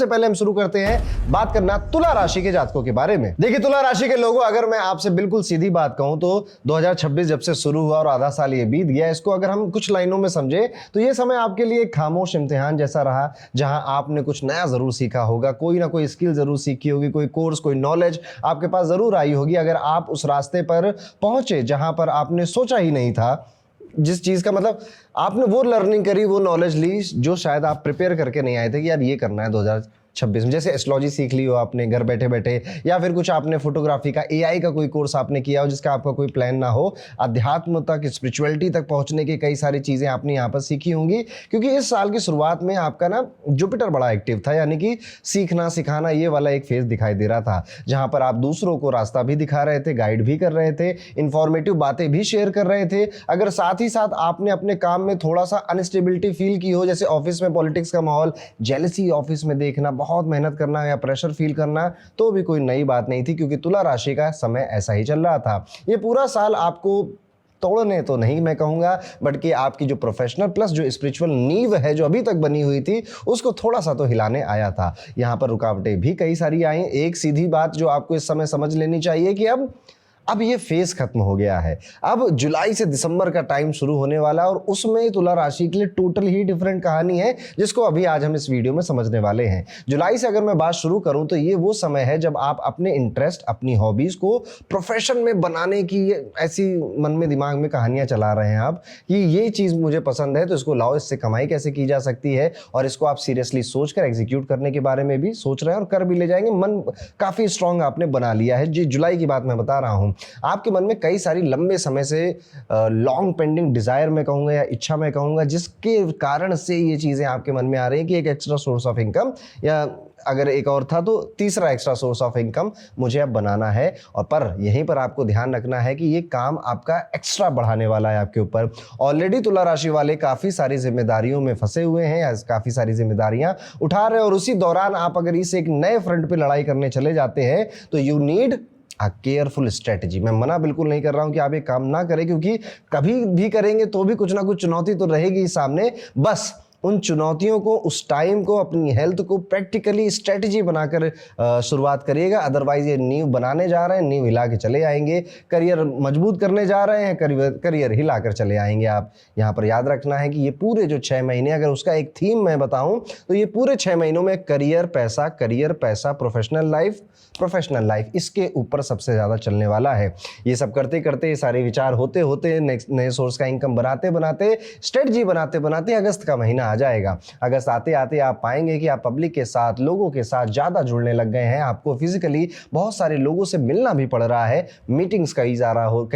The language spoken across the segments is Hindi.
सबसे पहले हम शुरू करते हैं बात करना तुला राशि के जातकों के बारे में। देखिए तुला राशि के लोगों, अगर मैं आपसे बिल्कुल सीधी बात कहूं तो 2026 जब से शुरू हुआ और आधा साल ये बीत गया, इसको अगर हम कुछ लाइनों में समझे तो ये समय आपके लिए एक खामोश इम्तिहान जैसा रहा, जहां आपने कुछ नया जरूर सीखा होगा, कोई ना कोई स्किल जरूर सीखी होगी, कोई कोर्स, कोई नॉलेज आपके पास जरूर आई होगी। अगर आप उस रास्ते पर पहुंचे जहां पर आपने सोचा ही नहीं था, जिस चीज का मतलब आपने वो लर्निंग करी, वो नॉलेज ली जो शायद आप प्रिपेयर करके नहीं आए थे कि यार ये करना है 2026 में। जैसे एस्ट्रोलॉजी सीख ली हो आपने घर बैठे बैठे, या फिर कुछ आपने फोटोग्राफी का, एआई का कोई कोर्स आपने किया हो जिसका आपका कोई प्लान ना हो, अध्यात्म तक, स्पिरिचुअलिटी तक पहुंचने की कई सारी चीजें आपने यहाँ पर सीखी होंगी। क्योंकि इस साल की शुरुआत में आपका ना जुपिटर बड़ा एक्टिव था, यानी कि सीखना सिखाना ये वाला एक फेज दिखाई दे रहा था, जहां पर आप दूसरों को रास्ता भी दिखा रहे थे, गाइड भी कर रहे थे, इंफॉर्मेटिव बातें भी शेयर कर रहे थे। अगर साथ ही साथ आपने अपने काम में थोड़ा सा अनस्टेबिलिटी फील की हो, जैसे ऑफिस में पॉलिटिक्स का माहौल, जेलसी ऑफिस में देखना, बहुत मेहनत करना या प्रेशर फील करना, तो भी कोई नई बात नहीं थी, क्योंकि तुला राशि का समय ऐसा ही चल रहा था। ये पूरा साल आपको तोड़ने तो नहीं मैं कहूंगा, बट कि आपकी जो प्रोफेशनल प्लस जो स्पिरिचुअल नींव है जो अभी तक बनी हुई थी, उसको थोड़ा सा तो हिलाने आया था। यहां पर रुकावटें भी कई सारी आई। एक सीधी बात जो आपको इस समय समझ लेनी चाहिए कि अब ये फेज खत्म हो गया है। अब जुलाई से दिसंबर का टाइम शुरू होने वाला है, और उसमें तुला राशि के लिए टोटल ही डिफरेंट कहानी है, जिसको अभी आज हम इस वीडियो में समझने वाले हैं। जुलाई से अगर मैं बात शुरू करूं तो ये वो समय है जब आप अपने इंटरेस्ट, अपनी हॉबीज को प्रोफेशन में बनाने की ऐसी मन में दिमाग में कहानियां चला रहे हैं आप कि ये चीज मुझे पसंद है तो इसको लाओ, इससे कमाई कैसे की जा सकती है, और इसको आप सीरियसली सोचकर एग्जीक्यूट करने के बारे में भी सोच रहे हैं और कर भी ले जाएंगे। मन काफी स्ट्रांग आपने बना लिया है। जी जुलाई की बात मैं बता रहा हूं। आपके मन में कई सारी लंबे समय से लॉन्ग पेंडिंग डिजायर में कहूंगा या इच्छा में कहूंगा, जिसके कारण से ये चीजें आपके मन में आ रही हैं कि एक एक्स्ट्रा सोर्स ऑफ इनकम, या अगर एक और था तो तीसरा एक्स्ट्रा सोर्स ऑफ इनकम मुझे अब बनाना है। और पर यहीं पर आपको ध्यान रखना है कि ये काम आपका एक्स्ट्रा बढ़ाने वाला है आपके ऊपर। ऑलरेडी तुला राशि वाले काफी सारी जिम्मेदारियों में फंसे हुए हैं या काफी सारी जिम्मेदारियां उठा रहे हैं, और उसी दौरान आप अगर इस एक नए फ्रंट पे लड़ाई करने चले जाते हैं तो यू नीड केयरफुल स्ट्रेटजी। मैं मना बिल्कुल नहीं कर रहा हूं कि आप ये काम ना करें, क्योंकि कभी भी करेंगे तो भी कुछ ना कुछ चुनौती तो रहेगी सामने। बस उन चुनौतियों को, उस टाइम को, अपनी हेल्थ को प्रैक्टिकली स्ट्रेटजी बनाकर शुरुआत करिएगा। अदरवाइज ये नींव बनाने जा रहे हैं, नींव हिला के चले आएंगे। करियर मजबूत करने जा रहे हैं, करियर हिलाकर चले आएंगे आप। यहाँ पर याद रखना है कि ये पूरे जो 6 महीने, अगर उसका एक थीम मैं बताऊं तो ये पूरे 6 महीनों में करियर पैसा, प्रोफेशनल लाइफ, इसके ऊपर सबसे ज्यादा चलने वाला है। ये सब करते करते, ये सारे विचार होते होते, नए सोर्स का इनकम बनाते बनाते, स्ट्रेटजी बनाते बनाते अगस्त का महीना आ जाएगा। अगस्त आते आते आप पाएंगे कि आप पब्लिक के साथ, लोगों के साथ ज्यादा जुड़ने लग गए हैं। आपको फिजिकली बहुत सारे लोगों से मिलना भी पड़ रहा है, मीटिंग्स कई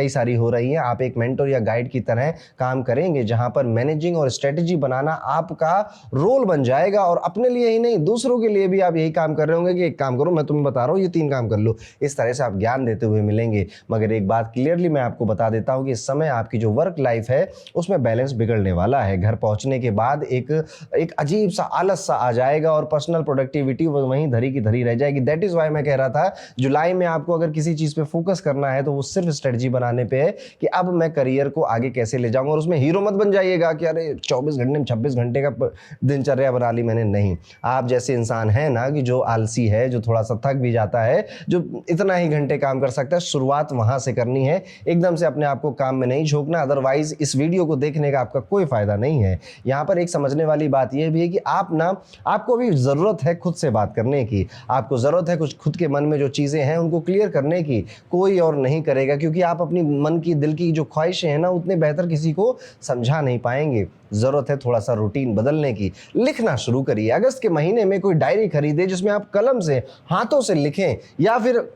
सारी हो रही हैं। आप एक मेंटर या गाइड की तरह काम करेंगे, जहां पर मैनेजिंग और स्ट्रेटजी बनाना आपका रोल बन जाएगा। और अपने लिए ही नहीं, दूसरों के लिए भी आप यही काम कर रहे होंगे कि एक काम करो, मैं तुम्हें बता रहा हूं, ये 3 काम कर लो। इस तरह से आप ज्ञान देते हुए मिलेंगे। मगर एक बात क्लियरली मैं आपको बता देता हूं कि इस समय आपकी जो वर्क लाइफ है उसमें बैलेंस बिगड़ने वाला है। घर पहुंचने के बाद एक अजीब सा आलस सा आ जाएगा, और पर्सनल प्रोडक्टिविटी वहीं धरी की धरी रह जाएगी। दैट इज वाई मैं कह रहा था जुलाई में आपको अगर किसी चीज पे फोकस करना है तो वो सिर्फ स्ट्रेटजी बनाने पे है कि अब मैं करियर को आगे कैसे ले जाऊंगा। और उसमें हीरो मत बन जाइएगा कि अरे 24 घंटे में 26 घंटे का दिनचर्या बना ली मैंने। नहीं, आप जैसे इंसान है ना कि जो आलसी है, जो थोड़ा सा थक भी जाता है, जो इतना ही घंटे काम कर सकता है, शुरुआत वहां से करनी है। एकदम से अपने आप को काम में नहीं झोंकना, अदरवाइज इस वीडियो को देखने का आपका कोई फायदा नहीं है। यहां पर एक समझने वाली बात यह भी है कि आपको अभी जरूरत है खुद से बात करने की। आपको जरूरत है कुछ खुद के मन में जो चीजें हैं उनको क्लियर करने की। कोई और नहीं करेगा, क्योंकि आप अपनी मन की, दिल की जो ख्वाहिशें हैं ना, उतने बेहतर किसी को समझा नहीं पाएंगे। जरूरत है थोड़ा सा रूटीन बदलने की। लिखना शुरू करिए। अगस्त के महीने में कोई डायरी खरीदे जिसमें आप कलम से, हाथों से लिखें, या फिर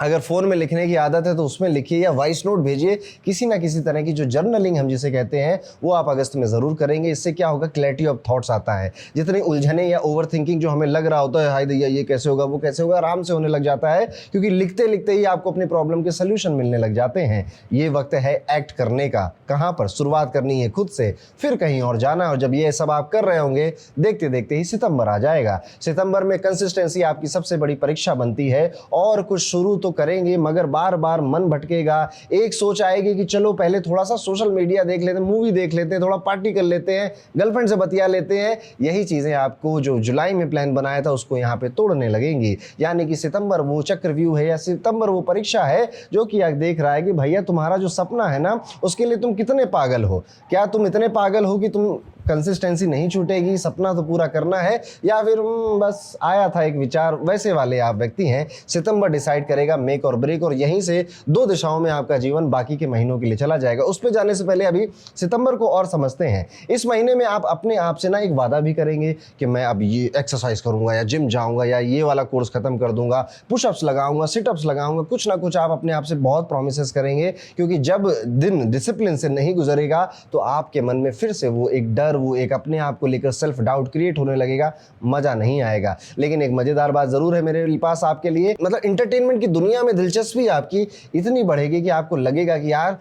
अगर फोन में लिखने की आदत है तो उसमें लिखिए, या वॉइस नोट भेजिए। किसी ना किसी तरह की जो जर्नलिंग हम जिसे कहते हैं वो आप अगस्त में जरूर करेंगे। इससे क्या होगा, क्लैरिटी ऑफ थॉट्स आता है। जितनी उलझने या ओवर थिंकिंग जो हमें लग रहा होता है, हाय दैया ये कैसे होगा, वो कैसे होगा, आराम से होने लग जाता है, क्योंकि लिखते लिखते ही आपको अपनी प्रॉब्लम के सोल्यूशन मिलने लग जाते हैं। ये वक्त है एक्ट करने का। कहाँ पर शुरुआत करनी है, खुद से, फिर कहीं और जाना। और जब ये सब आप कर रहे होंगे, देखते देखते ही सितंबर आ जाएगा। सितंबर में कंसिस्टेंसी आपकी सबसे बड़ी परीक्षा बनती है, और कुछ शुरू तो करेंगे, मगर बार बार मन भटकेगा। एक सोच आएगी कि चलो पहले थोड़ा सा सोशल मीडिया देख लेते हैं, मूवी देख लेते हैं, थोड़ा पार्टी कर लेते हैं, गर्लफ्रेंड से बतिया लेते हैं। यही चीजें आपको जो जुलाई में प्लान बनाया था उसको यहाँ पे तोड़ने लगेंगी। यानी कि सितंबर वो चक्रव्यूह है, या सितंबर वो परीक्षा है जो कि आप देख रहा है कि भैया तुम्हारा जो सपना है ना उसके लिए तुम कितने पागल हो। क्या तुम इतने पागल हो कि तुम कंसिस्टेंसी नहीं छूटेगी, सपना तो पूरा करना है, या फिर बस आया था एक विचार, वैसे वाले आप व्यक्ति हैं। सितंबर डिसाइड करेगा मेक और ब्रेक, और यहीं से दो दिशाओं में आपका जीवन बाकी के महीनों के लिए चला जाएगा। उस पर जाने से पहले अभी सितंबर को और समझते हैं। इस महीने में आप अपने आप से ना एक वादा भी करेंगे कि मैं अब ये एक्सरसाइज करूंगा, या जिम जाऊंगा, या ये वाला कोर्स खत्म कर दूंगा, पुशअप्स लगाऊंगा, सिटअप्स लगाऊंगा, कुछ ना कुछ आप अपने आप से बहुत प्रोमिस करेंगे। क्योंकि जब दिन डिसिप्लिन से नहीं गुजरेगा तो आपके मन में फिर से वो एक डर, वो एक अपने आप को लेकर सेल्फ डाउट क्रिएट होने लगेगा, मजा नहीं आएगा। लेकिन एक मजेदार बात जरूर है मेरे पास आपके लिए, मतलब एंटरटेनमेंट की दुनिया में दिलचस्पी आपकी इतनी बढ़ेगी कि आपको लगेगा कि यार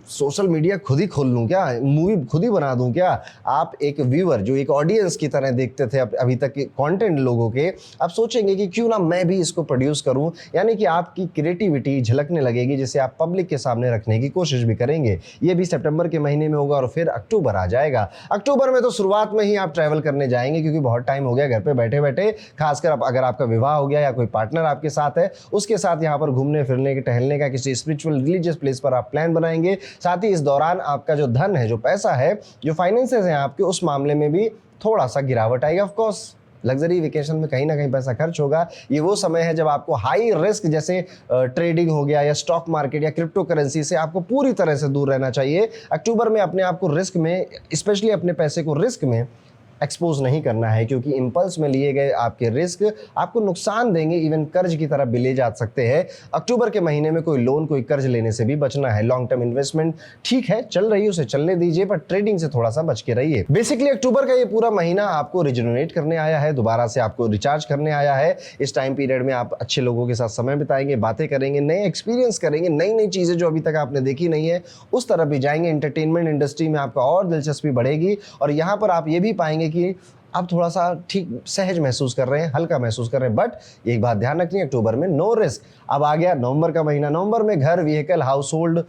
सोशल मीडिया खुद ही खोल लूँ क्या, मूवी खुद ही बना दूँ क्या। आप एक व्यूअर जो एक ऑडियंस की तरह देखते थे अभी तक के कंटेंट लोगों के, आप सोचेंगे कि क्यों ना मैं भी इसको प्रोड्यूस करूँ। यानी कि आपकी क्रिएटिविटी झलकने लगेगी, जिसे आप पब्लिक के सामने रखने की कोशिश भी करेंगे। ये भी सितंबर के महीने में होगा, और फिर अक्टूबर आ जाएगा। अक्टूबर में तो शुरुआत में ही आप ट्रैवल करने जाएंगे, क्योंकि बहुत टाइम हो गया घर पे बैठे बैठे। खासकर अगर आपका विवाह हो गया या कोई पार्टनर आपके साथ है, उसके साथ यहाँ पर घूमने फिरने के, टहलने का, किसी स्पिरिचुअल रिलीजियस प्लेस पर आप प्लान बनाएंगे। साथ ही इस दौरान आपका जो धन है, जो पैसा है, जो फाइनेंसेस हैं आपके, उस मामले में भी थोड़ा सा गिरावट आएगी। ऑफ कोर्स लग्जरी वेकेशन में कहीं ना कहीं पैसा खर्च होगा। ये वो समय है जब आपको हाई रिस्क, जैसे ट्रेडिंग हो गया या स्टॉक मार्केट या क्रिप्टो करेंसी से आपको पूरी तरह से दूर रहना चाहिए। अक्टूबर में अपने आप को रिस्क में, स्पेशली अपने पैसे को रिस्क में एक्सपोज नहीं करना है, क्योंकि इंपल्स में लिए गए आपके रिस्क आपको नुकसान देंगे, इवन कर्ज की तरफ भी ले जा सकते हैं। अक्टूबर के महीने में कोई लोन, कोई कर्ज लेने से भी बचना है। लॉन्ग टर्म इन्वेस्टमेंट ठीक है, चल रही है, उसे चलने दीजिए, पर ट्रेडिंग से थोड़ा सा बच के रहिए। बेसिकली अक्टूबर का ये पूरा महीना आपको रिजनरेट करने आया है, दोबारा से आपको रिचार्ज करने आया है। इस टाइम पीरियड में आप अच्छे लोगों के साथ समय बिताएंगे, बातें करेंगे, नए एक्सपीरियंस करेंगे, नई नई चीजें जो अभी तक आपने देखी नहीं है उस तरफ भी जाएंगे। एंटरटेनमेंट इंडस्ट्री में आपका और दिलचस्पी बढ़ेगी, और यहाँ पर आप ये भी पाएंगे कि आप थोड़ा सा ठीक सहज महसूस कर रहे हैं, हल्का महसूस कर रहे हैं। बट एक बात ध्यान रखनी है, अक्टूबर में नो रिस्क। अब आ गया नवंबर का महीना। नवंबर में घर, व्हीकल, हाउस होल्ड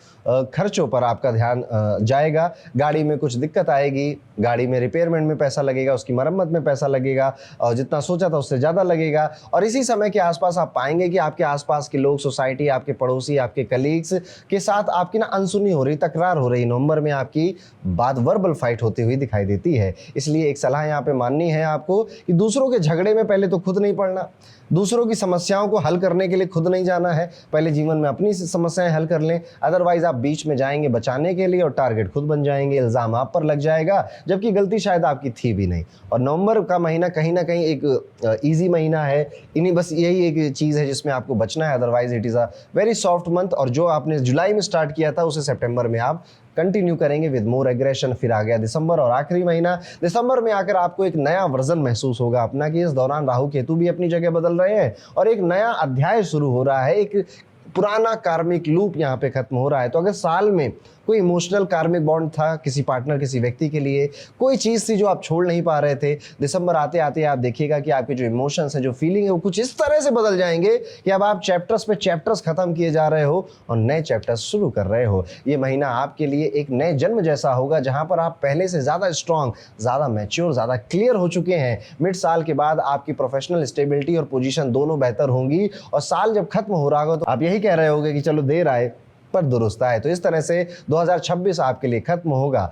खर्चों पर आपका ध्यान जाएगा। गाड़ी में कुछ दिक्कत आएगी, गाड़ी में रिपेयरमेंट में पैसा लगेगा, उसकी मरम्मत में पैसा लगेगा, और जितना सोचा था उससे ज़्यादा लगेगा। और इसी समय के आसपास आप पाएंगे कि आपके आसपास के लोग, सोसाइटी, आपके पड़ोसी, आपके कलीग्स के साथ आपकी ना अनसुनी हो रही, तकरार हो रही। नवंबर में आपकी बात वर्बल फाइट होती हुई दिखाई देती है। इसलिए एक सलाह यहाँ पे माननी है आपको कि दूसरों के झगड़े में पहले तो खुद नहीं पड़ना, दूसरों की समस्याओं को हल करने के लिए खुद नहीं जाना है। पहले जीवन में अपनी समस्याएं हल कर लें, अदरवाइज आप बीच में जाएंगे बचाने के लिए और टारगेट खुद बन जाएंगे, इल्जाम आप पर लग जाएगा, जबकि गलती शायद आपकी थी भी नहीं। और नवंबर का महीना कहीं ना कहीं एक ईजी महीना है। इन्हीं बस यही एक चीज़ है जिसमें आपको बचना है, otherwise it is a very soft month. और जो आपने जुलाई में स्टार्ट किया था उसे सितंबर में आप कंटिन्यू करेंगे विद मोर एग्रेशन। फिर आ गया दिसंबर, और आखिरी महीना दिसंबर में आकर आपको एक नया वर्जन महसूस होगा अपना, कि इस दौरान राहु केतु भी अपनी जगह बदल रहे हैं और एक नया अध्याय शुरू हो रहा है। एक पुराना कार्मिक लूप यहाँ पे खत्म हो रहा है। तो अगर साल में कोई इमोशनल कार्मिक बॉन्ड था किसी पार्टनर, किसी व्यक्ति के लिए, कोई चीज़ थी जो आप छोड़ नहीं पा रहे थे, दिसंबर आते आते आप देखिएगा कि आपके जो इमोशंस हैं, जो फीलिंग है, वो कुछ इस तरह से बदल जाएंगे कि अब आप चैप्टर्स पे चैप्टर्स खत्म किए जा रहे हो और नए चैप्टर्स शुरू कर रहे हो। ये महीना आपके लिए एक नए जन्म जैसा होगा, जहाँ पर आप पहले से ज़्यादा स्ट्रांग, ज़्यादा मैच्योर, ज़्यादा क्लियर हो चुके हैं। मिड साल के बाद आपकी प्रोफेशनल स्टेबिलिटी और पोजीशन दोनों बेहतर होंगी, और साल जब खत्म हो रहा होगा तो आप यही कह रहे होगे कि चलो देर आए पर दुरुस्त आए। तो इस तरह से 2026 आपके लिए खत्म होगा।